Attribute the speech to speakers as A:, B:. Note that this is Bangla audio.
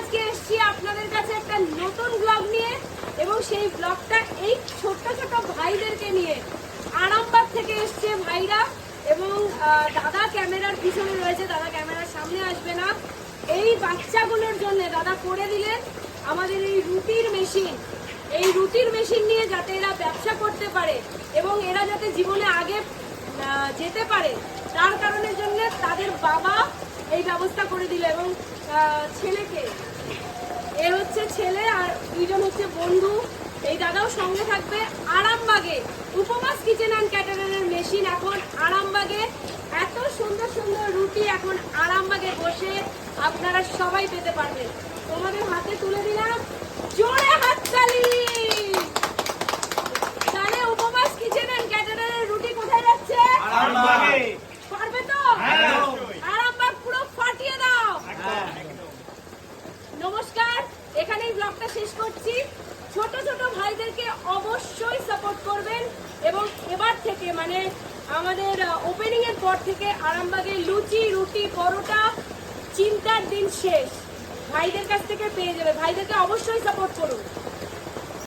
A: আজকে এসেছি আপনাদের কাছে একটা নতুন ব্লগ নিয়ে, এবং সেই ব্লগটা এই ছোট্ট ছোট ভাইদেরকে নিয়ে। আরামবাগ থেকে এসছে ভাইরা, এবং দাদা ক্যামেরার পিছনে রয়েছে, দাদা ক্যামেরার সামনে আসবে না। এই বাচ্চাগুলোর জন্য দাদা করে দিলেন আমাদের এই রুটির মেশিন। এই রুটির মেশিন নিয়ে যাতে এরা ব্যবসা করতে পারে এবং এরা যাতে জীবনে আগে যেতে পারে, তার কারণের জন্য তাদের বাবা এই ব্যবস্থা করে দিল। এবং ছেলেকে, এর হচ্ছে ছেলে আর দুইজন হচ্ছে বন্ধু। এই দাদাও সঙ্গে থাকবে। আরামবাগে উপবাস কিচেন অ্যান্ড ক্যাটারিংয়ের মেশিন এখন আরামবাগে। এত সুন্দর সুন্দর রুটি এখন আরামবাগে বসে আপনারা সবাই পেতে পারবেন। তোমাদের হাতে তুলে দিলাম জোরে হাততালি। তাহলে উপবাস কিচেন অ্যান্ড ক্যাটারিংয়ের রুটি কোথায় যাচ্ছে?
B: আরামবাগে।
A: পারবে তো?
B: হ্যাঁ।
A: আরামবাগ পুরো ফাটিয়ে দাও। নমস্কার, এখানেই ব্লগটা শেষ করছি। ছোট ছোট ভাইদেরকে অবশ্যই সাপোর্ট করবেন, এবং এবার থেকে মানে আমাদের ওপেনিং এর পর থেকে আরামবাগে লুচি, রুটি, পরোটা চিন্তার দিন শেষ। ভাইদের কাছ থেকে পেয়ে যাবে। ভাইদেরকে অবশ্যই সাপোর্ট করুন।